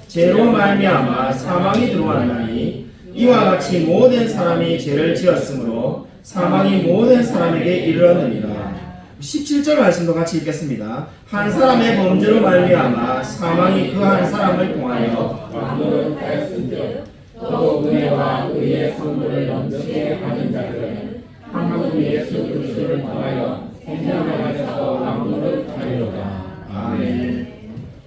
죄로 말미암아 사망이 들어왔나니 이와 같이 모든 사람이 죄를 지었으므로 사망이 모든 사람에게 이르렀느니라. 17절 말씀도 같이 읽겠습니다. 한 사람의 범죄로 말미암아 사망이 그 한 사람을 통하여 왕노릇 하였은즉 또 은혜와 의의 선물을 넘치게 하는 자들은 한 분 예수 그리스도를 통하여 생명을 가져서 왕노릇 하리로다. 아멘.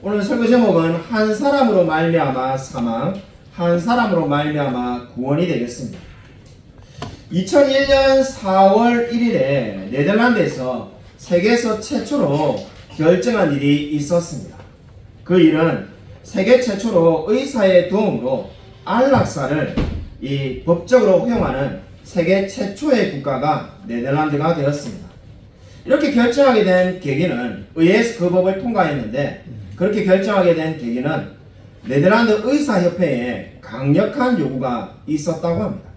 오늘 설교 제목은 한 사람으로 말미암아 사망, 한 사람으로 말미암아 구원이 되겠습니다. 2001년 4월 1일에 네덜란드에서 세계에서 최초로 결정한 일이 있었습니다. 그 일은 세계 최초로 의사의 도움으로 안락사를 법적으로 허용하는 세계 최초의 국가가 네덜란드가 되었습니다. 이렇게 결정하게 된 계기는 의회에서 그 법을 통과했는데, 그렇게 결정하게 된 계기는 네덜란드 의사협회에 강력한 요구가 있었다고 합니다.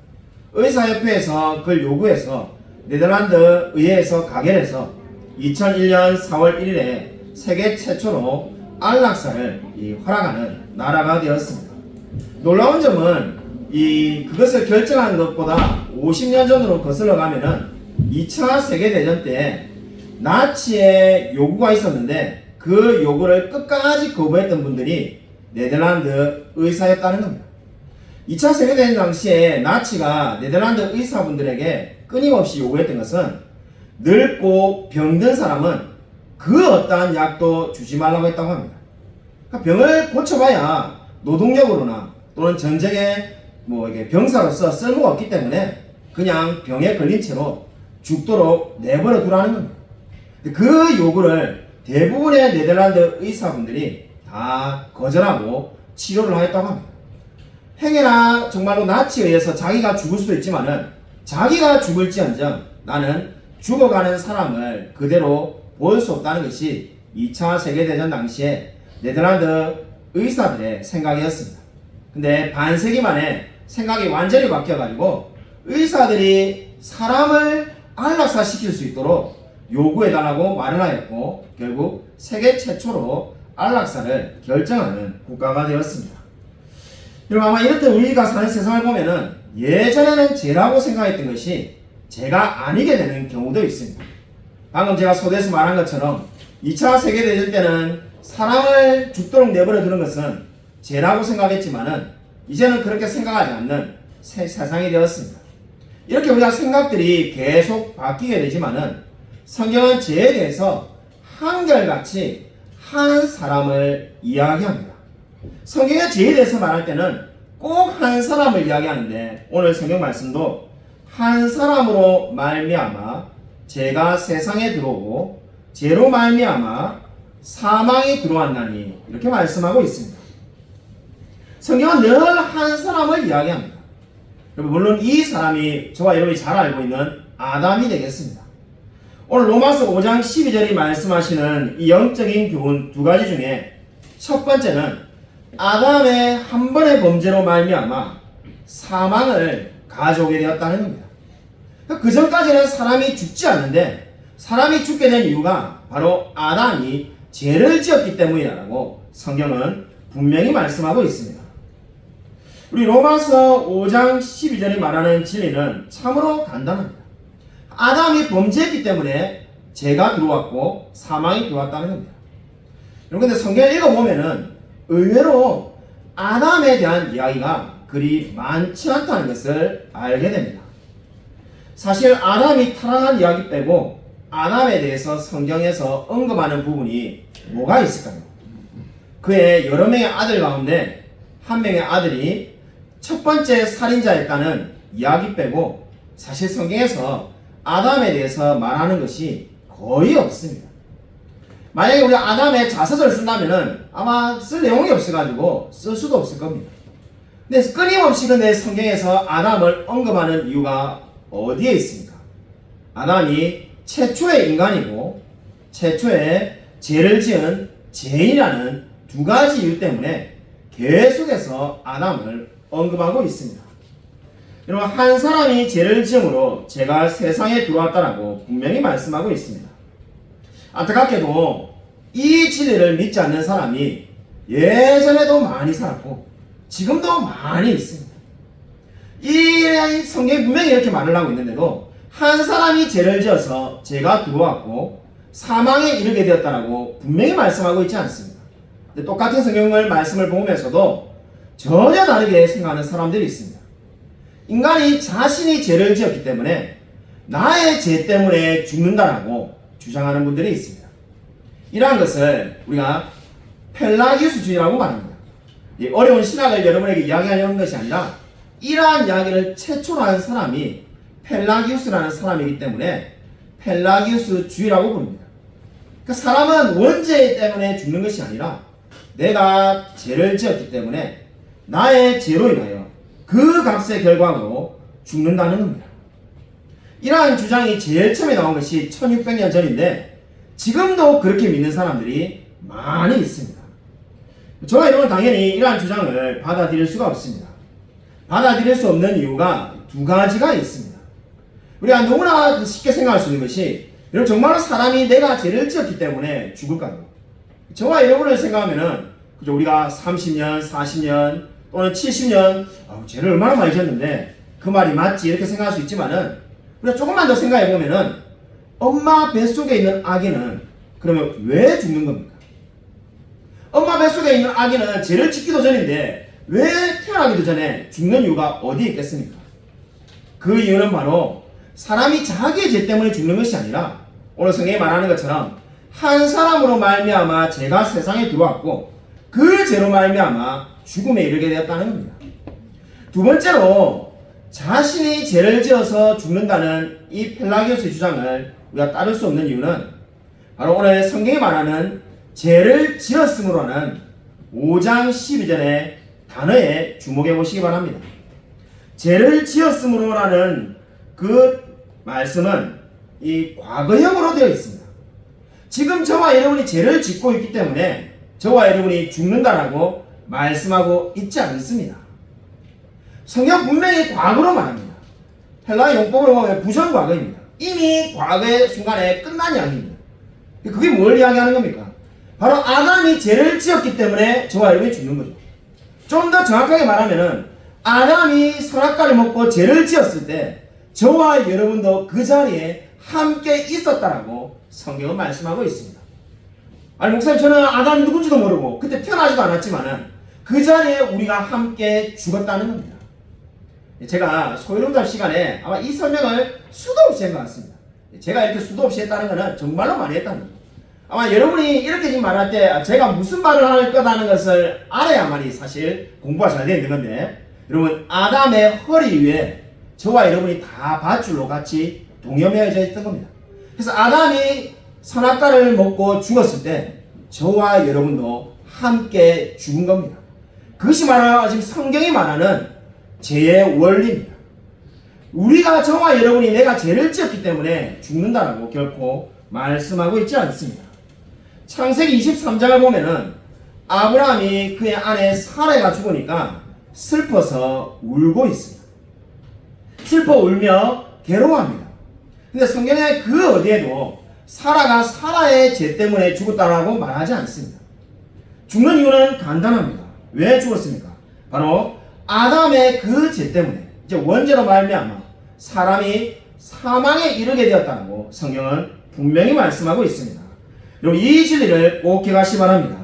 의사협회에서 그걸 요구해서 네덜란드 의회에서 가결해서 2001년 4월 1일에 세계 최초로 안락사를 허락하는 나라가 되었습니다. 놀라운 점은 그것을 결정한 것보다 50년 전으로 거슬러 가면은 2차 세계대전 때 나치의 요구가 있었는데 그 요구를 끝까지 거부했던 분들이 네덜란드 의사였다는 겁니다. 2차 세계대전 당시에 나치가 네덜란드 의사분들에게 끊임없이 요구했던 것은 늙고 병든 사람은 그 어떠한 약도 주지 말라고 했다고 합니다. 그러니까 병을 고쳐봐야 노동력으로나 또는 전쟁에 이게 병사로서 쓸모가 없기 때문에 그냥 병에 걸린 채로 죽도록 내버려 두라는 겁니다. 그 요구를 대부분의 네덜란드 의사분들이 다 거절하고 치료를 하였다고 합니다. 행여나 정말로 나치에 의해서 자기가 죽을 수도 있지만은 자기가 죽을지언정 나는 죽어가는 사람을 그대로 볼 수 없다는 것이 2차 세계대전 당시에 네덜란드 의사들의 생각이었습니다. 근데 반세기 만에 생각이 완전히 바뀌어가지고 의사들이 사람을 안락사시킬 수 있도록 요구해달라고 말을 하였고 결국 세계 최초로 안락사를 결정하는 국가가 되었습니다. 여러분, 아마 이렇듯 우리가 사는 세상을 보면은 예전에는 죄라고 생각했던 것이 죄가 아니게 되는 경우도 있습니다. 방금 제가 소개해서 말한 것처럼 2차 세계대전 때는 사람을 죽도록 내버려 두는 것은 죄라고 생각했지만은 이제는 그렇게 생각하지 않는 세상이 되었습니다. 이렇게 우리가 생각들이 계속 바뀌게 되지만은 성경은 죄에 대해서 한결같이 한 사람을 이야기합니다. 성경의 죄에 대해서 말할 때는 꼭 한 사람을 이야기하는데 오늘 성경 말씀도 한 사람으로 말미암아 죄가 세상에 들어오고 죄로 말미암아 사망이 들어왔나니 이렇게 말씀하고 있습니다. 성경은 늘 한 사람을 이야기합니다. 물론 이 사람이 저와 여러분이 잘 알고 있는 아담이 되겠습니다. 오늘 로마서 5장 12절이 말씀하시는 이 영적인 교훈 두 가지 중에 첫 번째는 아담의 한 번의 범죄로 말미암아 사망을 가져오게 되었다는 겁니다. 그 전까지는 사람이 죽지 않는데 사람이 죽게 된 이유가 바로 아담이 죄를 지었기 때문이라고 성경은 분명히 말씀하고 있습니다. 우리 로마서 5장 12절이 말하는 진리는 참으로 간단합니다. 아담이 범죄했기 때문에 죄가 들어왔고 사망이 들어왔다는 겁니다. 여러분, 근데 성경을 읽어보면은 의외로 아담에 대한 이야기가 그리 많지 않다는 것을 알게 됩니다. 사실 아담이 타락한 이야기 빼고 아담에 대해서 성경에서 언급하는 부분이 뭐가 있을까요? 그의 여러 명의 아들 가운데 한 명의 아들이 첫 번째 살인자였다는 이야기 빼고 사실 성경에서 아담에 대해서 말하는 것이 거의 없습니다. 만약에 우리 아담의 자서전을 쓴다면은 아마 쓸 내용이 없어가지고 쓸 수도 없을 겁니다. 근데 끊임없이 근데 성경에서 아담을 언급하는 이유가 어디에 있습니까? 아담이 최초의 인간이고 최초의 죄를 지은 죄인이라는 두 가지 이유 때문에 계속해서 아담을 언급하고 있습니다. 여러분, 한 사람이 죄를 지음으로 죄가 세상에 들어왔다라고 분명히 말씀하고 있습니다. 안타깝게도 이 진리를 믿지 않는 사람이 예전에도 많이 살았고 지금도 많이 있습니다. 이 성경이 분명히 이렇게 말을 하고 있는데도 한 사람이 죄를 지어서 죄가 들어왔고 사망에 이르게 되었다라고 분명히 말씀하고 있지 않습니다. 근데 똑같은 성경을 말씀을 보면서도 전혀 다르게 생각하는 사람들이 있습니다. 인간이 자신이 죄를 지었기 때문에 나의 죄 때문에 죽는다라고 주장하는 분들이 있습니다. 이러한 것을 우리가 펠라기우스주의라고 말합니다. 이 어려운 신학을 여러분에게 이야기하려는 것이 아니라 이러한 이야기를 최초로 한 사람이 펠라기우스라는 사람이기 때문에 펠라기우스주의라고 부릅니다. 그 사람은 원죄 때문에 죽는 것이 아니라 내가 죄를 지었기 때문에 나의 죄로 인하여 그 값의 결과로 죽는다는 겁니다. 이러한 주장이 제일 처음에 나온 것이 1600년 전인데 지금도 그렇게 믿는 사람들이 많이 있습니다. 저와 여러분은 당연히 이러한 주장을 받아들일 수가 없습니다. 받아들일 수 없는 이유가 두 가지가 있습니다. 우리가 너무나 쉽게 생각할 수 있는 것이 여러분 정말로 사람이 내가 죄를 지었기 때문에 죽을까요? 저와 여러분을 생각하면은 그죠? 우리가 30년, 40년 또는 70년 죄를 얼마나 많이 지었는데 그 말이 맞지 이렇게 생각할 수 있지만은 우리가 조금만 더 생각해 보면은 엄마 뱃속에 있는 아기는 그러면 왜 죽는 겁니까? 엄마 뱃속에 있는 아기는 죄를 짓기도 전인데 왜 태어나기도 전에 죽는 이유가 어디에 있겠습니까? 그 이유는 바로 사람이 자기의 죄 때문에 죽는 것이 아니라 오늘 성경이 말하는 것처럼 한 사람으로 말미암아 죄가 세상에 들어왔고 그 죄로 말미암아 죽음에 이르게 되었다는 겁니다. 두 번째로 자신이 죄를 지어서 죽는다는 이 펠라기우스의 주장을 우리가 따를 수 없는 이유는 바로 오늘 성경이 말하는 죄를 지었으므로는 5장 12절의 단어에 주목해 보시기 바랍니다. 죄를 지었으므로라는 그 말씀은 이 과거형으로 되어 있습니다. 지금 저와 여러분이 죄를 짓고 있기 때문에 저와 여러분이 죽는다라고 말씀하고 있지 않습니다. 성경 분명히 과거로 말합니다. 헬라 용법으로 보면 부정과거입니다. 이미 과거의 순간에 끝난 이야기입니다. 그게 뭘 이야기하는 겁니까? 바로 아담이 죄를 지었기 때문에 저와 여러분이 죽는 거죠. 좀 더 정확하게 말하면은 아담이 선악과를 먹고 죄를 지었을 때 저와 여러분도 그 자리에 함께 있었다라고 성경은 말씀하고 있습니다. 아니 목사님 저는 아담이 누군지도 모르고 그때 태어나지도 않았지만은 그 자리에 우리가 함께 죽었다는 겁니다. 제가 소유농담 시간에 아마 이 설명을 수도 없이 한 것 같습니다. 제가 이렇게 수도 없이 했다는 것은 정말로 많이 했다는 겁니다. 아마 여러분이 이렇게 지금 말할 때 제가 무슨 말을 할 거라는 것을 알아야만이 사실 공부가 잘 되는 건데 여러분 아담의 허리 위에 저와 여러분이 다 밧줄로 같이 동여매어져 있던 겁니다. 그래서 아담이 선악과를 먹고 죽었을 때 저와 여러분도 함께 죽은 겁니다. 그것이 말하는 지금 성경이 말하는 죄의 원리입니다. 우리가 저와 여러분이 내가 죄를 지었기 때문에 죽는다라고 결코 말씀하고 있지 않습니다. 창세기 23장을 보면은 아브라함이 그의 아내 사라가 죽으니까 슬퍼서 울고 있습니다. 슬퍼 울며 괴로워합니다. 근데 성경에 그 어디에도 사라가 사라의 죄 때문에 죽었다라고 말하지 않습니다. 죽는 이유는 간단합니다. 왜 죽었습니까? 바로 아담의 그 죄 때문에 이제 원죄로 말미암아 사람이 사망에 이르게 되었다고 성경은 분명히 말씀하고 있습니다. 여러분 이 진리를 꼭 기억하시기 바랍니다.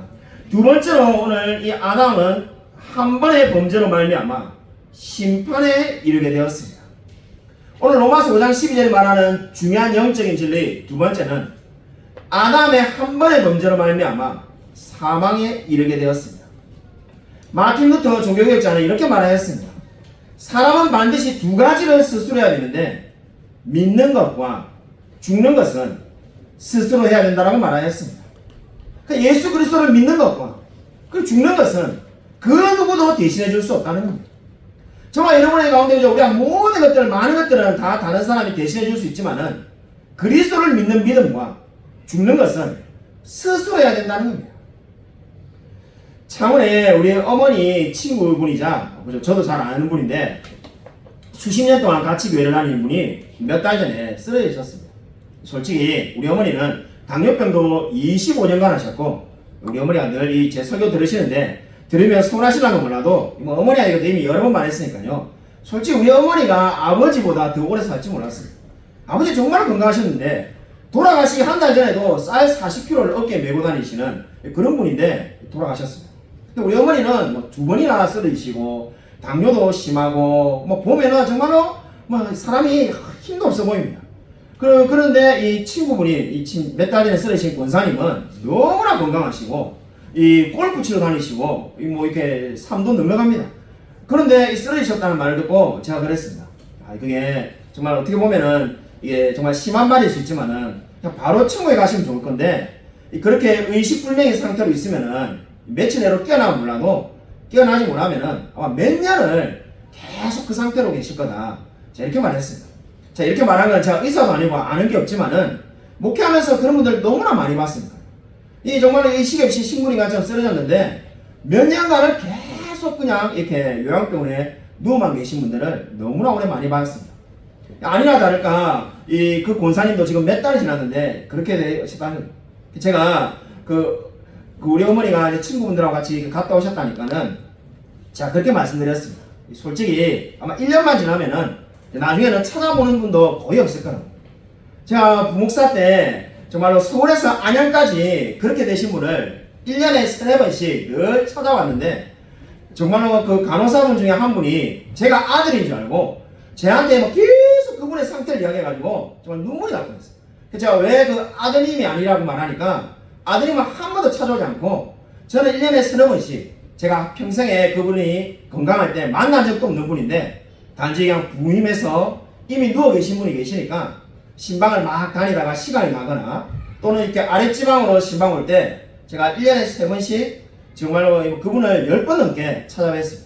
두 번째로 오늘 이 아담은 한 번의 범죄로 말미암아 심판에 이르게 되었습니다. 오늘 로마서 5장 12절에 말하는 중요한 영적인 진리 두 번째는 아담의 한 번의 범죄로 말미암아 사망에 이르게 되었습니다. 마틴 루터 종교개혁자는 이렇게 말하였습니다. 사람은 반드시 두 가지를 스스로 해야 되는데 믿는 것과 죽는 것은 스스로 해야 된다고 말하였습니다. 그러니까 예수 그리스도를 믿는 것과 그리고 죽는 것은 그 누구도 대신해 줄 수 없다는 겁니다. 정말 여러분의 가운데 우리가 모든 것들 많은 것들은 다 다른 사람이 대신해 줄 수 있지만은 그리스도를 믿는 믿음과 죽는 것은 스스로 해야 된다는 겁니다. 창원에 우리 어머니 친구분이자 저도 잘 아는 분인데 수십 년 동안 같이 교회를 다니는 분이 몇 달 전에 쓰러지셨습니다. 솔직히 우리 어머니는 당뇨병도 25년간 하셨고 우리 어머니가 늘 이 제 설교 들으시는데 들으면 서운하시려는 몰라도 뭐 어머니가 이거 이미 여러 번 말했으니까요. 솔직히 우리 어머니가 아버지보다 더 오래 살지 몰랐습니다. 아버지 정말 건강하셨는데 돌아가시기 한 달 전에도 쌀 40kg를 어깨에 메고 다니시는 그런 분인데 돌아가셨습니다. 근데 우리 어머니는 뭐 2번이나 쓰러지시고 당뇨도 심하고 뭐 보면은 정말로 뭐 사람이 힘도 없어 보입니다. 그런데 이 친구분이 몇 달 전에 쓰러지신 권사님은 너무나 건강하시고 이 골프 치러 다니시고 뭐 이렇게 삶도 넉넉합니다. 그런데 이 쓰러지셨다는 말을 듣고 제가 그랬습니다. 그게 정말 어떻게 보면은 이게 정말 심한 말일 수 있지만은 그냥 바로 천국에 가시면 좋을 건데 그렇게 의식불명의 상태로 있으면은 며칠 내로 깨어나면 몰라도 깨어나지 못하면은 아마 몇 년을 계속 그 상태로 계실 거다. 자, 이렇게 말했습니다. 자, 이렇게 말한 건 제가 의사도 아니고 아는 게 없지만은 목회하면서 그런 분들 너무나 많이 봤습니다. 이 정말 이 시급시 식물인간처럼 쓰러졌는데 몇 년간을 계속 그냥 이렇게 요양병원에 누워만 계신 분들을 너무나 오래 많이 봤습니다. 아니나 다를까 그 권사님도 지금 몇 달이 지났는데 그렇게 되셨다는 제가 그 우리 어머니가 이제 친구분들하고 같이 갔다 오셨다니까는 제가 그렇게 말씀드렸습니다. 솔직히 아마 1년만 지나면은 나중에는 찾아보는 분도 거의 없을 거라고. 제가 부목사 때 정말로 서울에서 안양까지 그렇게 되신 분을 1년에 3번씩 늘 찾아왔는데 정말로 그 간호사분 중에 한 분이 제가 아들인 줄 알고 저한테 뭐 계속 그분의 상태를 이야기해가지고 정말 눈물이 날 뻔했어요. 제가 왜 그 아드님이 아니라고 말하니까 아드님은 한 번도 찾아오지 않고 저는 1년에 3번씩 제가 평생에 그분이 건강할 때 만난 적도 없는 분인데 단지 그냥 부임해서 이미 누워 계신 분이 계시니까 신방을 막 다니다가 시간이 나거나 또는 이렇게 아랫지방으로 신방 올 때 제가 1년에 3번씩 정말로 그분을 10번 넘게 찾아뵀습니다.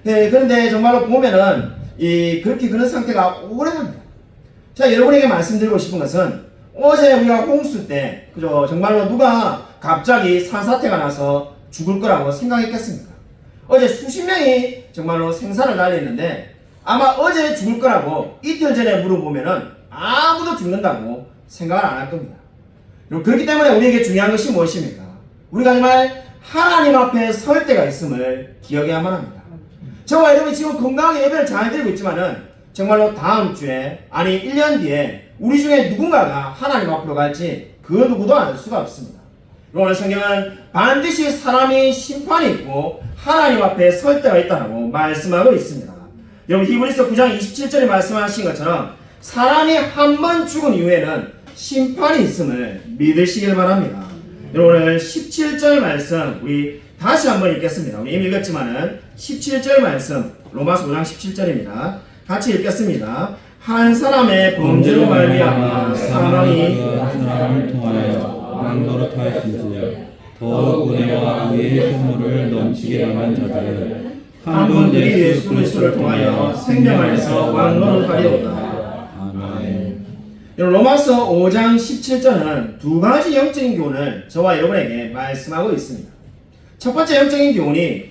그런데 정말로 보면은 그렇게 그런 상태가 오래갑니다. 자, 여러분에게 말씀드리고 싶은 것은 어제 우리가 홍수 때 그죠? 정말로 누가 갑자기 산사태가 나서 죽을 거라고 생각했겠습니까? 어제 수십 명이 정말로 생사를 달렸는데 아마 어제 죽을 거라고 이틀 전에 물어보면은 아무도 죽는다고 생각을 안 할 겁니다. 그렇기 때문에 우리에게 중요한 것이 무엇입니까? 우리가 정말 하나님 앞에 설 때가 있음을 기억해야만 합니다. 저와 여러분이 지금 건강하게 예배를 잘 드리고 있지만은 정말로 다음 주에 아니 1년 뒤에 우리 중에 누군가가 하나님 앞으로 갈지 그 누구도 알 수가 없습니다. 오늘 성경은 반드시 사람이 심판이 있고 하나님 앞에 설 때가 있다고 말씀하고 있습니다. 여러분 히브리서 9장 27절에 말씀하신 것처럼 사람이 한 번 죽은 이후에는 심판이 있음을 믿으시길 바랍니다. 여러분 오늘 17절 말씀 우리 다시 한번 읽겠습니다. 우리 이미 읽었지만은 17절 말씀 로마서 5장 17절입니다. 같이 읽겠습니다. 한 사람의 범죄로 말미암아 사망이 한 사람을 통하여 왕노릇하였은지라 더욱 은혜와 의의 선물을 넘치게 받은 자들은 한 분 우리 예수 그리스도를 통하여 생명 안에서 왕노릇하리로다. 아멘. 로마서 5장 17절은 두 가지 영적인 교훈을 저와 여러분에게 말씀하고 있습니다. 첫 번째 영적인 교훈이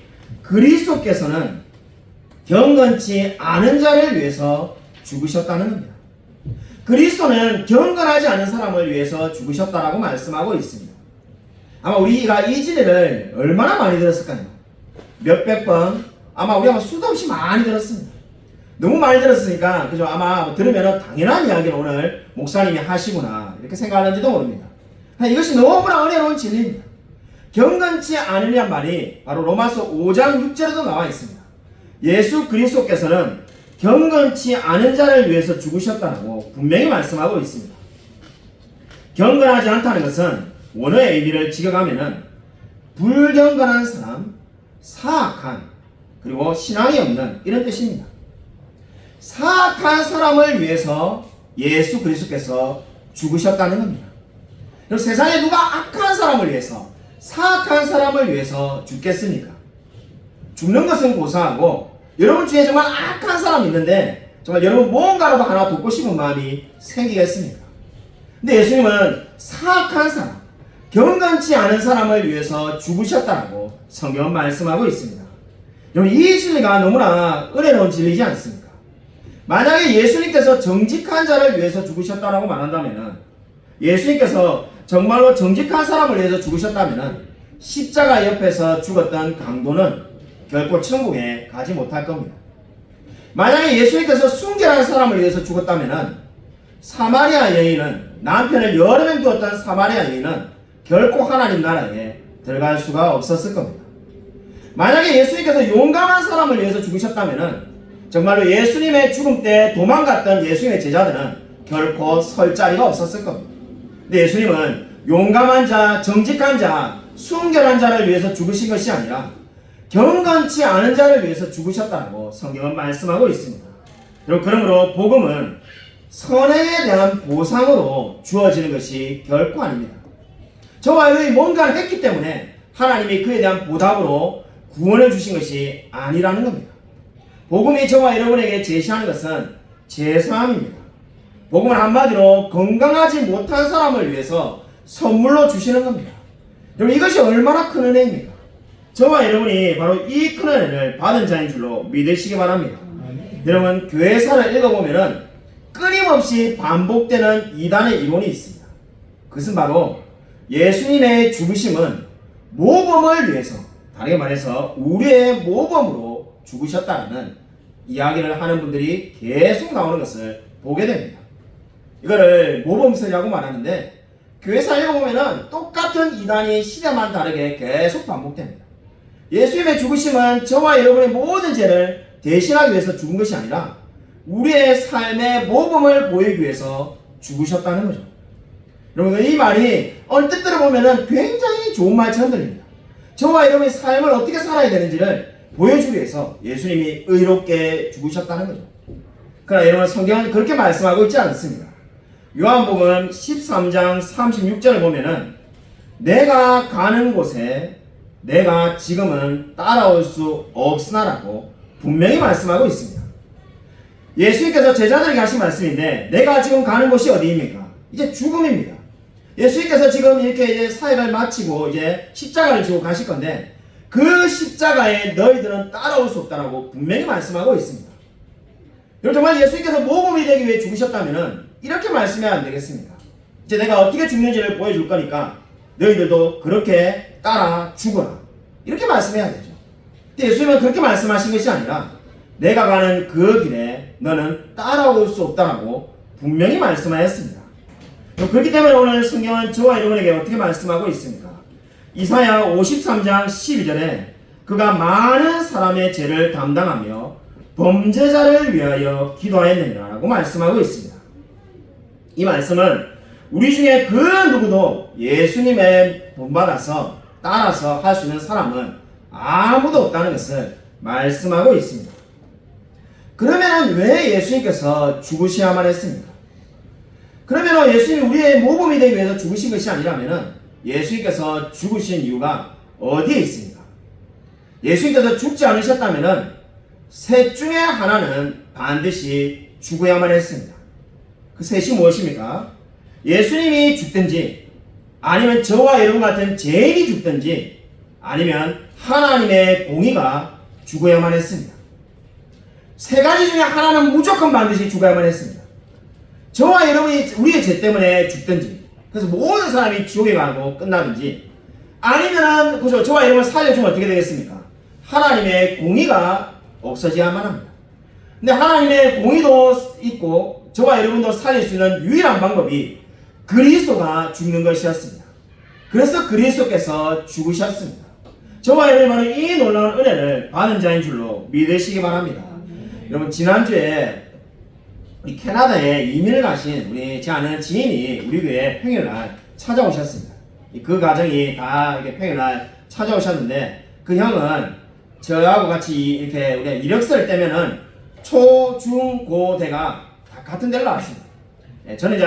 그리스도께서는 경건치 않은 자를 위해서 죽으셨다는 겁니다. 그리스도는 경건하지 않은 사람을 위해서 죽으셨다라고 말씀하고 있습니다. 아마 우리가 이 진리를 얼마나 많이 들었을까요? 몇백 번, 아마 우리가 수도 없이 많이 들었습니다. 너무 많이 들었으니까 그죠? 아마 들으면 당연한 이야기를 오늘 목사님이 하시구나 이렇게 생각하는지도 모릅니다. 이것이 너무나 은혜로운 진리입니다. 경건치 않으란 말이 바로 로마서 5장 6절에도 나와 있습니다. 예수 그리스도께서는 경건치 않은 자를 위해서 죽으셨다고 분명히 말씀하고 있습니다. 경건하지 않다는 것은 원어의 의미를 직역하면은 불경건한 사람, 사악한, 그리고 신앙이 없는 이런 뜻입니다. 사악한 사람을 위해서 예수 그리스도께서 죽으셨다는 겁니다. 그럼 세상에 누가 악한 사람을 위해서 사악한 사람을 위해서 죽겠습니까? 죽는 것은 고사하고 여러분 중에 정말 악한 사람이 있는데 정말 여러분 무언가라도 하나 돕고 싶은 마음이 생기겠습니까? 근데 예수님은 사악한 사람, 경건치 않은 사람을 위해서 죽으셨다고 성경은 말씀하고 있습니다. 여러분 이 진리가 너무나 은혜로운 진리지 않습니까? 만약에 예수님께서 정직한 자를 위해서 죽으셨다라고 말한다면 예수님께서 정말로 정직한 사람을 위해서 죽으셨다면 십자가 옆에서 죽었던 강도는 결코 천국에 가지 못할 겁니다. 만약에 예수님께서 순결한 사람을 위해서 죽었다면 사마리아 여인은, 남편을 여러 명 두었던 사마리아 여인은 결코 하나님 나라에 들어갈 수가 없었을 겁니다. 만약에 예수님께서 용감한 사람을 위해서 죽으셨다면 정말로 예수님의 죽음 때 도망갔던 예수님의 제자들은 결코 설 자리가 없었을 겁니다. 근데 예수님은 용감한 자, 정직한 자, 순결한 자를 위해서 죽으신 것이 아니라 경건치 않은 자를 위해서 죽으셨다고 성경은 말씀하고 있습니다. 그러므로 복음은 선행에 대한 보상으로 주어지는 것이 결코 아닙니다. 저와 여러분이 뭔가를 했기 때문에 하나님이 그에 대한 보답으로 구원을 주신 것이 아니라는 겁니다. 복음이 저와 여러분에게 제시하는 것은 제사함입니다. 복음은 한마디로 건강하지 못한 사람을 위해서 선물로 주시는 겁니다. 여러분, 이것이 얼마나 큰 은혜입니까? 저와 여러분이 바로 이 큰 은혜를 받은 자인 줄로 믿으시기 바랍니다. 여러분, 교회사를 읽어보면은 끊임없이 반복되는 이단의 이론이 있습니다. 그것은 바로 예수님의 죽으심은 모범을 위해서, 다르게 말해서 우리의 모범으로 죽으셨다는 이야기를 하는 분들이 계속 나오는 것을 보게 됩니다. 이거를 모범설이라고 말하는데, 교회사 읽어보면은 똑같은 이단이 시대만 다르게 계속 반복됩니다. 예수님의 죽으심은 저와 여러분의 모든 죄를 대신하기 위해서 죽은 것이 아니라 우리의 삶의 모범을 보이기 위해서 죽으셨다는 거죠. 여러분, 이 말이 얼뜻 들어보면은 굉장히 좋은 말처럼 들립니다. 저와 여러분의 삶을 어떻게 살아야 되는지를 보여주기 위해서 예수님이 의롭게 죽으셨다는 거죠. 그러나 여러분, 성경은 그렇게 말씀하고 있지 않습니다. 요한복음 13장 36절을 보면은 내가 가는 곳에 내가 지금은 따라올 수 없으나라고 분명히 말씀하고 있습니다. 예수님께서 제자들에게 하신 말씀인데, 내가 지금 가는 곳이 어디입니까? 이제 죽음입니다. 예수님께서 지금 이렇게 이제 사역을 마치고 이제 십자가를 지고 가실 건데, 그 십자가에 너희들은 따라올 수 없다라고 분명히 말씀하고 있습니다. 여러분, 정말 예수님께서 모범이 되기 위해 죽으셨다면은 이렇게 말씀해야 안 되겠습니까? 이제 내가 어떻게 죽는지를 보여줄 거니까 너희들도 그렇게 따라 죽어라, 이렇게 말씀해야 되죠. 근데 예수님은 그렇게 말씀하신 것이 아니라 내가 가는 그 길에 너는 따라올 수 없다라고 분명히 말씀하였습니다. 그렇기 때문에 오늘 성경은 저와 여러분에게 어떻게 말씀하고 있습니까? 이사야 53장 12절에 그가 많은 사람의 죄를 담당하며 범죄자를 위하여 기도하였느니라고 말씀하고 있습니다. 이 말씀은 우리 중에 그 누구도 예수님의 본받아서 따라서 할 수 있는 사람은 아무도 없다는 것을 말씀하고 있습니다. 그러면 왜 예수님께서 죽으셔야만 했습니까? 그러면 예수님이 우리의 모범이 되기 위해서 죽으신 것이 아니라면 예수님께서 죽으신 이유가 어디에 있습니까? 예수님께서 죽지 않으셨다면 셋 중에 하나는 반드시 죽어야만 했습니다. 그 셋이 무엇입니까? 예수님이 죽든지, 아니면 저와 여러분 같은 죄인이 죽든지, 아니면 하나님의 공의가 죽어야만 했습니다. 세 가지 중에 하나는 무조건 반드시 죽어야만 했습니다. 저와 여러분이 우리의 죄 때문에 죽든지, 그래서 모든 사람이 지옥에 가고 끝나든지, 아니면은 그죠, 저와 여러분을 살려주면 어떻게 되겠습니까? 하나님의 공의가 없어져야만 합니다. 근데 하나님의 공의도 있고 저와 여러분도 살릴 수 있는 유일한 방법이 그리스도가 죽는 것이었습니다. 그래서 그리스도께서 죽으셨습니다. 저와 여러분은 이 놀라운 은혜를 받은 자인 줄로 믿으시기 바랍니다. 여러분, 지난주에 우리 캐나다에 이민을 가신 우리 제 아는 지인이 우리 교회에 평일날 찾아오셨습니다. 그 가정이 다 이렇게 평일날 찾아오셨는데, 그 형은 저하고 같이 이렇게 우리가 이력서를 떼면은 초, 중, 고, 대가 다 같은 데로 나왔습니다. 저는 이제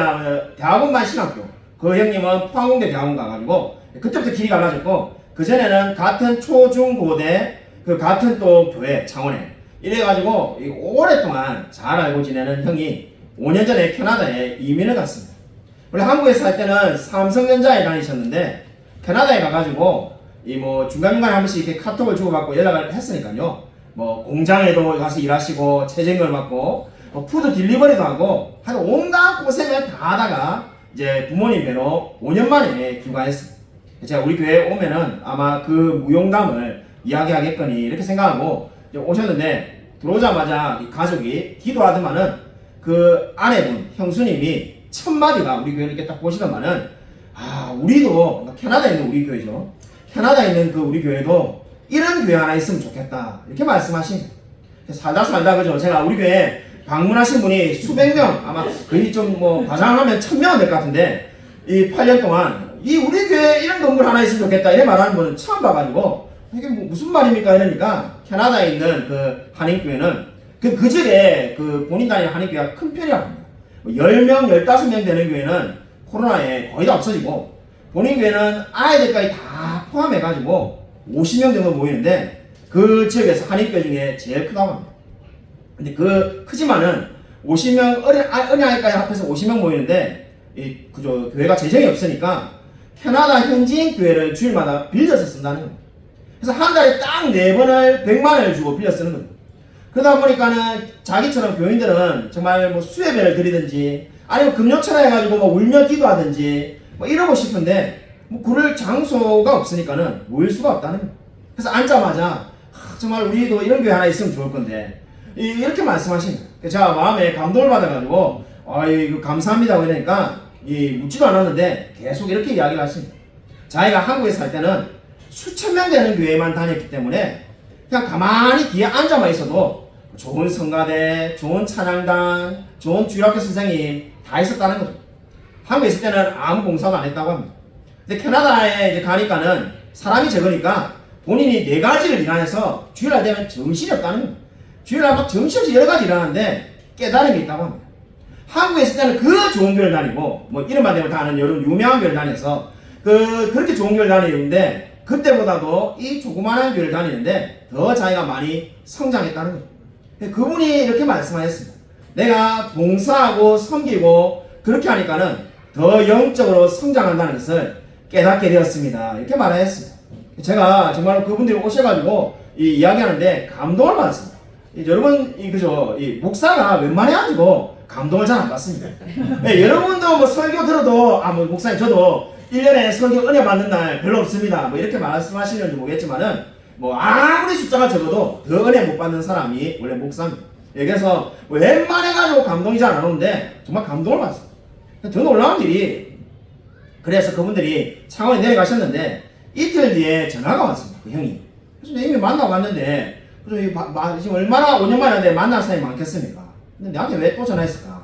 대학원만 신학교, 그 형님은 포항공대 대학원 가가지고 그때부터 길이 갈라졌고, 그전에는 같은 초, 중, 고대, 그 같은 또 교회, 창원에 이래가지고 오랫동안 잘 알고 지내는 형이 5년 전에 캐나다에 이민을 갔습니다. 원래 한국에 살 때는 삼성전자에 다니셨는데 캐나다에 가가지고 이 뭐 중간중간에 한 번씩 이렇게 카톡을 주고받고 연락을 했으니까요. 뭐 공장에도 가서 일하시고 최저임금을 받고 뭐 푸드 딜리버리도 하고 한 온갖 고생을 다 하다가 이제 부모님 뵈러 5년 만에 귀가했습니다. 제가 우리 교회에 오면은 아마 그 무용담을 이야기하겠거니 이렇게 생각하고 오셨는데, 들어오자마자 이 가족이 기도하더만은 그 아내분, 형수님이 첫 마디가 우리 교회를 이렇게 딱 보시더만은, 우리도 캐나다에 있는 우리 교회죠. 캐나다에 있는 그 우리 교회도 이런 교회 하나 있으면 좋겠다 이렇게 말씀하신. 살다 그죠. 제가 우리 교회 방문하신 분이 수백 명, 아마 거의 좀 뭐 과장하면 1000명은 될 것 같은데, 이 8년 동안 이 우리 교회에 이런 건물 하나 있으면 좋겠다 이래 말하는 분은 처음 봐가지고, 이게 뭐 무슨 말입니까 이러니까, 캐나다에 있는 그 한인교회는 그 집에 그 본인 다니는 한인교회가 큰 편이라고 합니다. 10명, 15명 되는 교회는 코로나에 거의 다 없어지고, 본인 교회는 아이들까지 다 포함해가지고 50명 정도 모이는데, 그 지역에서 한인교회 중에 제일 크다고 합니다. 근데 그 크지만은 50명 어린아이까지 합해서 50명 모이는데, 그저 교회가 재정이 없으니까 캐나다 현지인 교회를 주일마다 빌려서 쓴다는 겁니다. 그래서 한 달에 딱 4번을 100만 원을 주고 빌려 쓰는 겁니다. 그러다 보니까는 자기처럼 교인들은 정말 뭐 수예배를 드리든지 아니면 금요철에 해가지고 뭐 울며 기도하든지 뭐 이러고 싶은데, 뭐 그럴 장소가 없으니까는 모일 수가 없다는 겁니다. 그래서 앉자마자 정말 우리도 이런 교회 하나 있으면 좋을 건데 이렇게 말씀하신 거예요. 제가 마음에 감동을 받아가지고 이거 감사합니다 그러니까 묻지도 않았는데 계속 이렇게 이야기를 하십니다. 자기가 한국에 살 때는 수천 명 되는 교회만 다녔기 때문에 그냥 가만히 뒤에 앉아만 있어도 좋은 성가대, 좋은 찬양단, 좋은 주일학교 선생님 다 있었다는 거죠. 한국에 있을 때는 아무 봉사도 안 했다고 합니다. 근데 캐나다에 이제 가니까는 사람이 적으니까 본인이 4가지를 일하면서 주일날 되면 정신이 없다는 거예요. 주일날 막 정신없이 여러 가지 일하는데 깨달음이 있다고 합니다. 한국에 있을 때는 그 좋은 교회를 다니고, 뭐 이름만 되면 다 아는 여러 유명한 교회를 다녀서 그렇게 좋은 교회를 다니는데, 그때보다도 이 조그마한 교회를 다니는데 더 자기가 많이 성장했다는 거죠. 그분이 이렇게 말씀하셨습니다. 내가 봉사하고 섬기고 그렇게 하니까는 더 영적으로 성장한다는 것을 깨닫게 되었습니다. 이렇게 말하셨습니다. 제가 정말 그분들이 오셔가지고 이야기하는데 감동을 받았습니다. 여러분, 그죠? 목사가 웬만해 가지고 감동을 잘 안 받습니다. 네, 여러분도 뭐 설교 들어도, 뭐 목사님 저도 1년에 설교 은혜 받는 날 별로 없습니다. 뭐 이렇게 말씀하시는지 모르겠지만은, 뭐 아무리 숫자가 적어도 더 은혜 못 받는 사람이 원래 목사입니다. 예, 그래서 뭐 웬만해 가지고 감동이 잘 안 오는데 정말 감동을 받았어요. 더 놀라운 일이, 그래서 그분들이 창원에 내려가셨는데 이틀 뒤에 전화가 왔습니다. 그 형이. 그래서 이미 만나고 왔는데, 지금 얼마나 5년 만에 만난 사람이 많겠습니까? 근데 나한테 왜 또 전화했을까?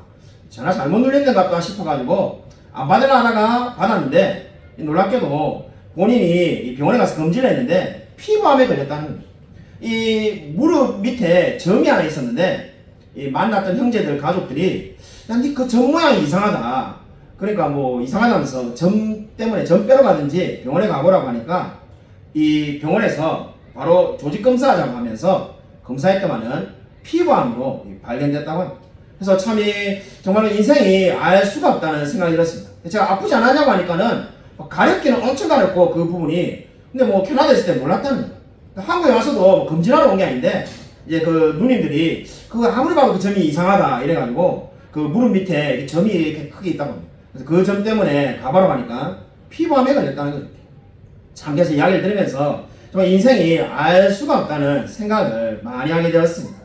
전화 잘못 눌렸는가 보다 싶어가지고 안 받으려 하다가 받았는데, 놀랍게도 본인이 병원에 가서 검진을 했는데 피부암에 걸렸다는 겁니다. 이 무릎 밑에 점이 하나 있었는데, 이 만났던 형제들 가족들이 야, 니 그 점 모양이 이상하다. 그러니까 뭐 이상하다면서 점 때문에 점 빼러 가든지 병원에 가보라고 하니까, 이 병원에서 바로 조직 검사하자고 하면서 검사했더만은 피부암으로 발견됐다고 합니다. 그래서 참 정말 인생이 알 수가 없다는 생각이 들었습니다. 제가 아프지 않았냐고 하니까는 가렵기는 엄청 가렵고 그 부분이, 근데 뭐 캐나다에 있을 때 몰랐다는 거예요. 한국에 와서도 뭐 검진하러 온 게 아닌데, 이제 그 누님들이 아무리 봐도 그 점이 이상하다 이래가지고 그 무릎 밑에 점이 이렇게 크게 있다고 합니다. 그래서 그 점 때문에 가봐러 가니까 피부암에 걸렸다는 거죠. 참, 그래서 이야기를 들으면서 정말 인생이 알 수가 없다는 생각을 많이 하게 되었습니다.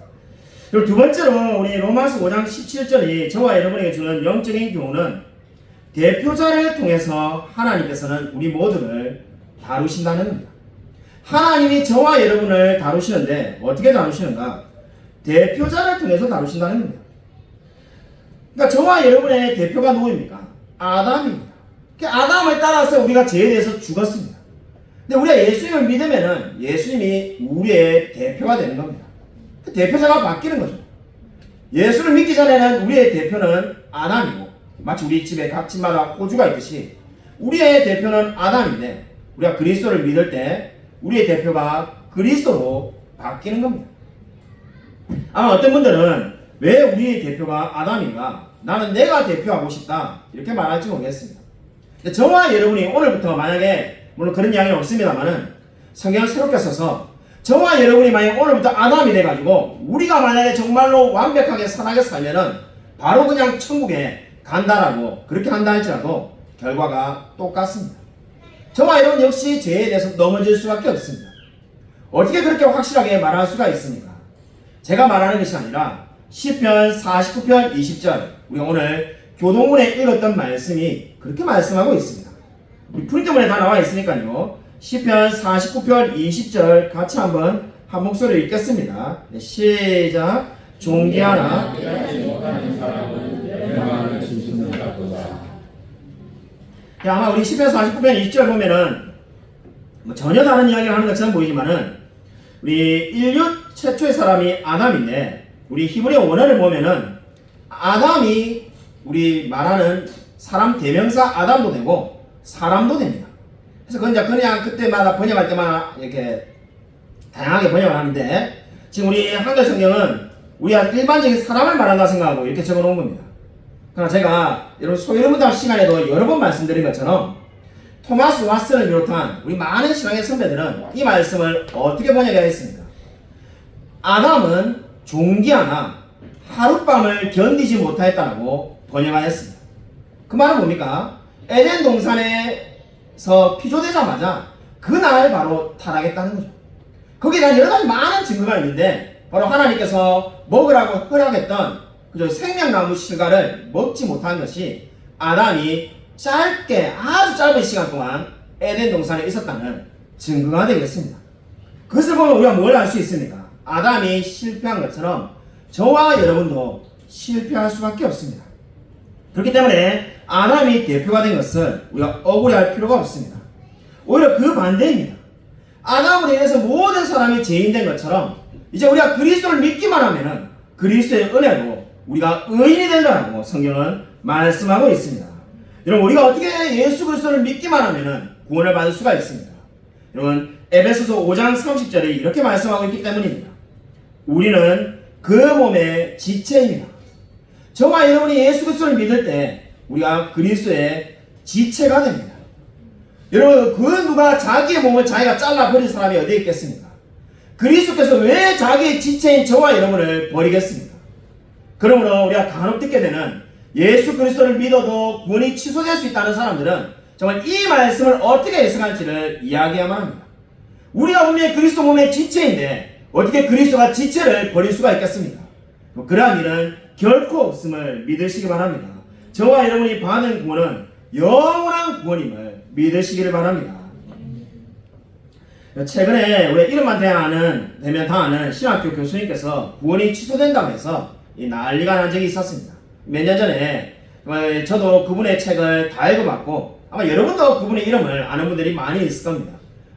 그리고 두 번째로 우리 로마서 5장 17절이 저와 여러분에게 주는 영적인 교훈은, 대표자를 통해서 하나님께서는 우리 모두를 다루신다는 겁니다. 하나님이 저와 여러분을 다루시는데 어떻게 다루시는가? 대표자를 통해서 다루신다는 겁니다. 그러니까 저와 여러분의 대표가 누구입니까? 아담입니다. 아담을 따라서 우리가 죄에 대해서 죽었습니다. 근데 우리가 예수님을 믿으면은 예수님이 우리의 대표가 되는 겁니다. 그 대표자가 바뀌는 거죠. 예수를 믿기 전에는 우리의 대표는 아담이고, 마치 우리 집에 각 집마다 호주가 있듯이 우리의 대표는 아담인데, 우리가 그리스도를 믿을 때 우리의 대표가 그리스도로 바뀌는 겁니다. 아마 어떤 분들은 왜 우리의 대표가 아담인가? 나는 내가 대표하고 싶다 이렇게 말할지 모르겠습니다. 근데 저와 여러분이 오늘부터 만약에, 물론 그런 이야기는 없습니다만은 성경을 새롭게 써서 저와 여러분이 만약 오늘부터 아담이 돼가지고 우리가 만약에 정말로 완벽하게 선하게 살면은 바로 그냥 천국에 간다라고 그렇게 한다 할지라도 결과가 똑같습니다. 저와 여러분 역시 죄에 대해서 넘어질 수밖에 없습니다. 어떻게 그렇게 확실하게 말할 수가 있습니까? 제가 말하는 것이 아니라 시편 49편 20절, 우리가 오늘 교동문에 읽었던 말씀이 그렇게 말씀하고 있습니다. 우리 프린트문에 다 나와 있으니까요. 시편 49편 20절 같이 한번 한 목소리로 읽겠습니다. 네, 시작. 존귀하나 깨닫지 못하는 사람은 멸망하는 짐승 같도다. 아마 우리 시편 49편 20절 보면은 뭐 전혀 다른 이야기를 하는 것처럼 보이지만은 우리 인류 최초의 사람이 아담인데 우리 히브리어 원어를 보면은 아담이 우리 말하는 사람 대명사 아담도 되고 사람도 됩니다. 그래서 그냥 그때마다 번역할 때마다 이렇게 다양하게 번역을 하는데 지금 우리 한글 성경은 우리가 일반적인 사람을 말한다 생각하고 이렇게 적어 놓은 겁니다. 그러나 제가 여러분 소유문답 시간에도 여러 번 말씀드린 것처럼 토마스 왓슨을 비롯한 우리 많은 신앙의 선배들은 이 말씀을 어떻게 번역했습니까? 아담은 존귀하나 하룻밤을 견디지 못하였다고 번역하였습니다. 그 말은 뭡니까? 에덴 동산에서 피조되자마자 그날 바로 타락했다는 거죠. 거기에 대한 여러 가지 많은 증거가 있는데 바로 하나님께서 먹으라고 허락했던 그저 생명나무 실과를 먹지 못한 것이 아담이 짧게 아주 짧은 시간 동안 에덴 동산에 있었다는 증거가 되겠습니다. 그것을 보면 우리가 뭘 알 수 있습니까? 아담이 실패한 것처럼 저와 여러분도 실패할 수밖에 없습니다. 그렇기 때문에 아담이 대표가 된 것을 우리가 억울해할 필요가 없습니다. 오히려 그 반대입니다. 아담으로 인해서 모든 사람이 죄인된 것처럼 이제 우리가 그리스도를 믿기만 하면은 그리스도의 은혜로 우리가 의인이 된다고 성경은 말씀하고 있습니다. 여러분 우리가 어떻게 예수 그리스도를 믿기만 하면은 구원을 받을 수가 있습니다. 여러분 에베소서 5장 30절에 이렇게 말씀하고 있기 때문입니다. 우리는 그 몸의 지체입니다. 저와 여러분이 예수 그리스도를 믿을 때 우리가 그리스도의 지체가 됩니다. 여러분 그 누가 자기의 몸을 자기가 잘라버릴 사람이 어디에 있겠습니까? 그리스도께서 왜 자기의 지체인 저와 여러분을 버리겠습니까? 그러므로 우리가 간혹 듣게 되는 예수 그리스도를 믿어도 구원이 취소될 수 있다는 사람들은 정말 이 말씀을 어떻게 해석할지를 이야기해야만 합니다. 우리가 분명히 그리스도 몸의 지체인데 어떻게 그리스도가 지체를 버릴 수가 있겠습니까? 그러한 일은 결코 없음을 믿으시기 바랍니다. 저와 여러분이 받은 구원은 영원한 구원임을 믿으시기를 바랍니다. 최근에 우리 이름만 되면 다 아는 신학교 교수님께서 구원이 취소된다고 해서 난리가 난 적이 있었습니다. 몇 년 전에 저도 그분의 책을 다 읽어봤고 아마 여러분도 그분의 이름을 아는 분들이 많이 있을 겁니다.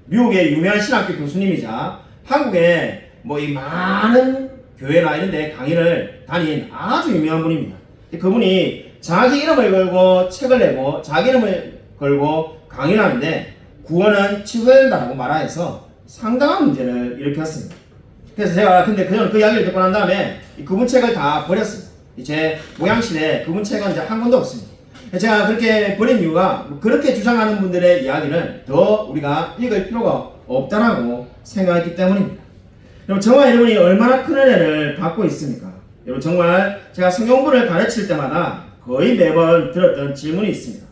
미국의 유명한 신학교 교수님이자 한국에 이 많은 교회나 이런 데 강의를 다닌 아주 유명한 분입니다. 그분이 자기 이름을 걸고 책을 내고 자기 이름을 걸고 강의를 하는데 구원은 취소된다고 말하여서 상당한 문제를 일으켰습니다. 그래서 제가 저는 그 이야기를 듣고 난 다음에 그분 책을 다 버렸습니다. 제 모양실에 그분 책은 이제 한 권도 없습니다. 제가 그렇게 버린 이유가 그렇게 주장하는 분들의 이야기는 더 우리가 읽을 필요가 없다라고 생각했기 때문입니다. 여러분 저와 여러분이 얼마나 큰 은혜를 받고 있습니까? 여러분 정말 제가 성경부를 가르칠 때마다 거의 매번 들었던 질문이 있습니다.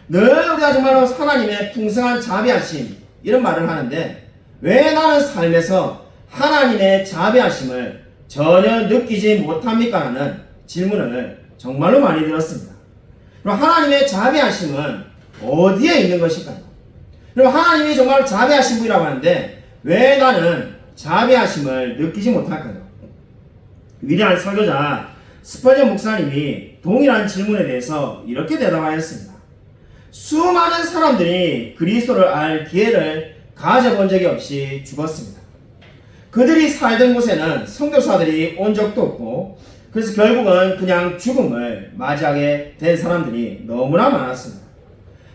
늘 우리가 정말 하나님의 풍성한 자비하심 이런 말을 하는데 왜 나는 삶에서 하나님의 자비하심을 전혀 느끼지 못합니까? 라는 질문을 정말로 많이 들었습니다. 그럼 하나님의 자비하심은 어디에 있는 것일까요? 그럼 하나님이 정말 자비하신 분이라고 하는데 왜 나는 자비하심을 느끼지 못할까요? 위대한 설교자 스펄전 목사님이 동일한 질문에 대해서 이렇게 대답하였습니다. 수많은 사람들이 그리스도를 알 기회를 가져본 적이 없이 죽었습니다. 그들이 살던 곳에는 선교사들이 온 적도 없고 그래서 결국은 그냥 죽음을 맞이하게 된 사람들이 너무나 많았습니다.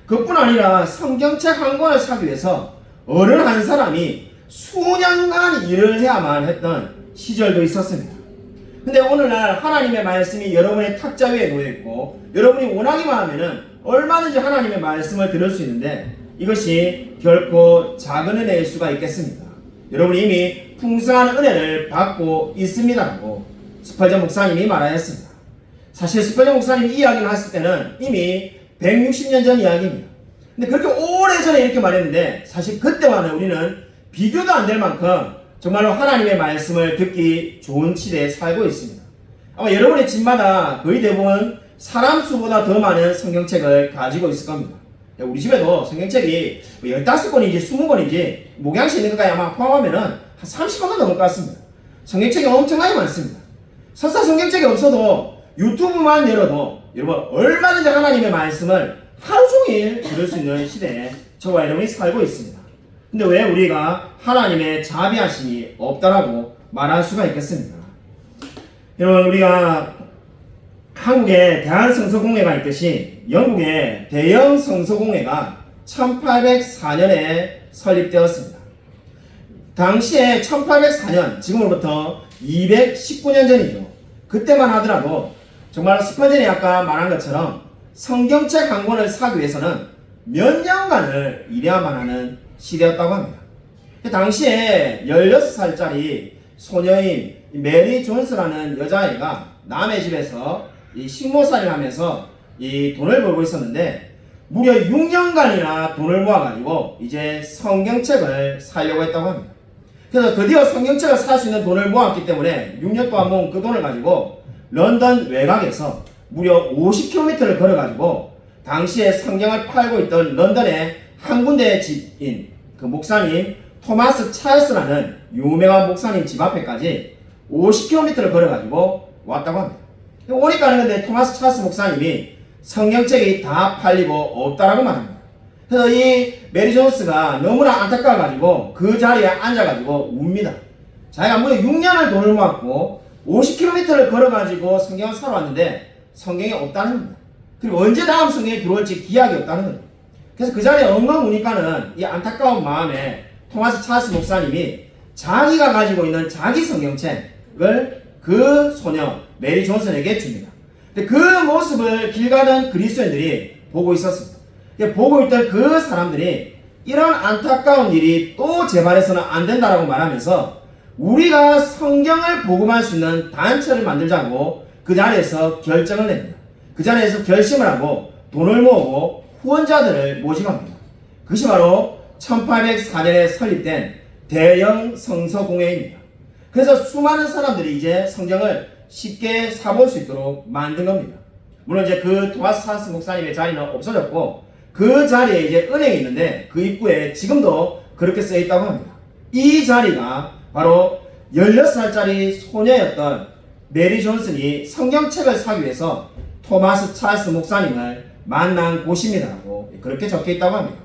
그뿐 아니라 성경책 한 권을 사기 위해서 어른 한 사람이 수년간 일을 해야만 했던 시절도 있었습니다. 근데 오늘날 하나님의 말씀이 여러분의 탁자 위에 놓여있고 여러분이 원하기만 하면은 얼마든지 하나님의 말씀을 들을 수 있는데 이것이 결코 작은 은혜일 수가 있겠습니까? 여러분이 이미 풍성한 은혜를 받고 있습니다라고 스펄전 목사님이 말하였습니다. 사실 스펄전 목사님이 이 이야기를 했을 때는 이미 160년 전 이야기입니다. 근데 그렇게 오래전에 이렇게 말했는데 사실 그때와는 우리는 비교도 안 될 만큼 정말로 하나님의 말씀을 듣기 좋은 시대에 살고 있습니다. 아마 여러분의 집마다 거의 대부분 사람 수보다 더 많은 성경책을 가지고 있을 겁니다. 우리 집에도 성경책이 15권인지 20권인지 목양시 있는 것까지 아마 포함하면 한 30권은 넘을 것 같습니다. 성경책이 엄청나게 많습니다. 설사 성경책이 없어도 유튜브만 열어도 여러분 얼마든지 하나님의 말씀을 하루 종일 들을 수 있는 시대에 저와 여러분이 살고 있습니다. 근데 왜 우리가 하나님의 자비하심이 없다라고 말할 수가 있겠습니까? 여러분 우리가 한국에 대한성서공회가 있듯이 영국의 대영 성서공회가 1804년에 설립되었습니다. 당시에 1804년, 지금으로부터 219년 전이죠. 그때만 하더라도 정말 스펀전이 아까 말한 것처럼 성경책 한 권을 사기 위해서는 몇 년간을 일해야만 하는 시대였다고 합니다. 당시에 16살짜리 소녀인 메리 존스라는 여자아이가 남의 집에서 이 식모살이를 하면서 이 돈을 벌고 있었는데 무려 6년간이나 돈을 모아가지고 이제 성경책을 사려고 했다고 합니다. 그래서 드디어 성경책을 살 수 있는 돈을 모았기 때문에 6년 동안 모은 그 돈을 가지고 런던 외곽에서 무려 50km를 걸어가지고 당시에 성경을 팔고 있던 런던의 한 군데의 집인 그 목사님 토마스 찰스라는 유명한 목사님 집 앞에까지 50km를 걸어가지고 왔다고 합니다. 오니까 근데 토마스 찰스 목사님이 성경책이 다 팔리고 없다라고 말합니다. 그래서 이 메리 존스가 너무나 안타까워가지고 그 자리에 앉아가지고 웁니다. 자기가 무려 6년을 돈을 모았고 50km를 걸어가지고 성경을 사러 왔는데 성경이 없다는 겁니다. 그리고 언제 다음 성경이 들어올지 기약이 없다는 겁니다. 그래서 그 자리에 엉엉 우니까는 이 안타까운 마음에 토마스 찰스 목사님이 자기가 가지고 있는 자기 성경책을 그 소녀 메리 존슨에게 줍니다. 근데 그 모습을 길 가는 그리스도인들이 보고 있었습니다. 보고 있던 그 사람들이 이런 안타까운 일이 또 재발해서는 안 된다라고 말하면서 우리가 성경을 복음할 수 있는 단체를 만들자고 그 자리에서 결정을 냅니다. 그 자리에서 결심을 하고 돈을 모으고 후원자들을 모집합니다. 그것이 바로 1804년에 설립된 대영 성서공회입니다. 그래서 수많은 사람들이 이제 성경을 쉽게 사볼 수 있도록 만든 겁니다. 물론 이제 그 토마스 찰스 목사님의 자리는 없어졌고 그 자리에 이제 은행이 있는데 그 입구에 지금도 그렇게 쓰여 있다고 합니다. 이 자리가 바로 16살짜리 소녀였던 메리 존슨이 성경책을 사기 위해서 토마스 찰스 목사님을 만난 곳입니다라고 그렇게 적혀 있다고 합니다.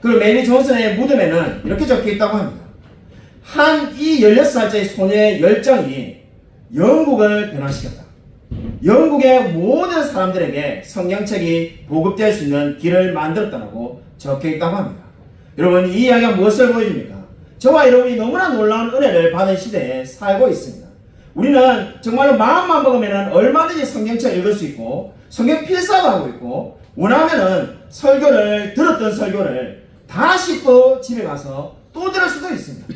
그리고 메리 존슨의 무덤에는 이렇게 적혀 있다고 합니다. 이 16살짜리 소녀의 열정이 영국을 변화시켰다. 영국의 모든 사람들에게 성경책이 보급될 수 있는 길을 만들었다고 적혀 있다고 합니다. 여러분 이 이야기가 무엇을 보여줍니까? 저와 여러분이 너무나 놀라운 은혜를 받은 시대에 살고 있습니다. 우리는 정말로 마음만 먹으면 얼마든지 성경책을 읽을 수 있고 성경 필사도 하고 있고 원하면은 들었던 설교를 다시 또 집에 가서 또 들을 수도 있습니다.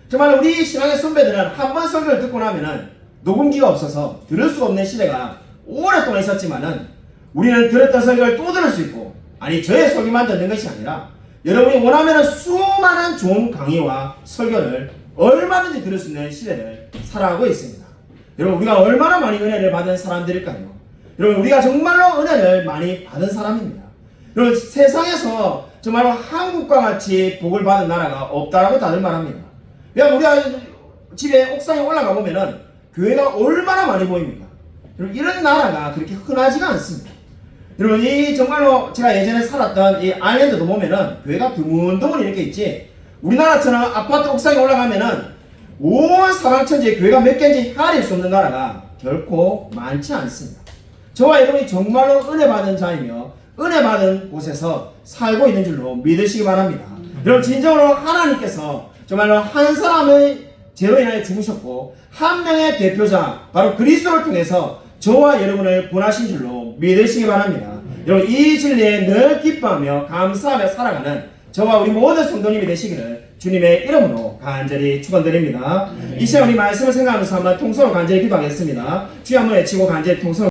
정말 우리 신앙의 선배들은 한 번 설교를 듣고 나면은 녹음기가 없어서 들을 수 없는 시대가 오랫동안 있었지만은 우리는 들었던 설교를 또 들을 수 있고 아니 저의 설교만 듣는 것이 아니라 여러분이 원하면 수많은 좋은 강의와 설교를 얼마든지 들을 수 있는 시대를 살아가고 있습니다. 여러분 우리가 얼마나 많이 은혜를 받은 사람들일까요? 여러분 우리가 정말로 은혜를 많이 받은 사람입니다. 여러분 세상에서 정말로 한국과 같이 복을 받은 나라가 없다라고 다들 말합니다. 왜냐하면 우리가 집에 옥상에 올라가 보면은 교회가 얼마나 많이 보입니까? 여러분 이런 나라가 그렇게 흔하지가 않습니다. 여러분 이 정말로 제가 예전에 살았던 이 아일랜드도 보면은 교회가 드문드문 이렇게 있지 우리나라처럼 아파트 옥상에 올라가면은 온 사방천지에 교회가 몇 개인지 헤아릴 수 없는 나라가 결코 많지 않습니다. 저와 여러분이 정말로 은혜 받은 자이며 은혜 받은 곳에서 살고 있는 줄로 믿으시기 바랍니다. 여러분 진정으로 하나님께서 정말로 한 사람의 죄로 인하여 죽으셨고 한 명의 대표자 바로 그리스도를 통해서 저와 여러분을 구원하신 줄로 믿으시기 바랍니다. 여러분 이 진리에 늘 기뻐하며 감사하며 살아가는 저와 우리 모든 성도님이 되시기를 주님의 이름으로 간절히 축원드립니다. 이 시간 우리 말씀을 생각하면서 한번 통성으로 간절히 기도하겠습니다. 주여 한번 외치고 간절히 통성으로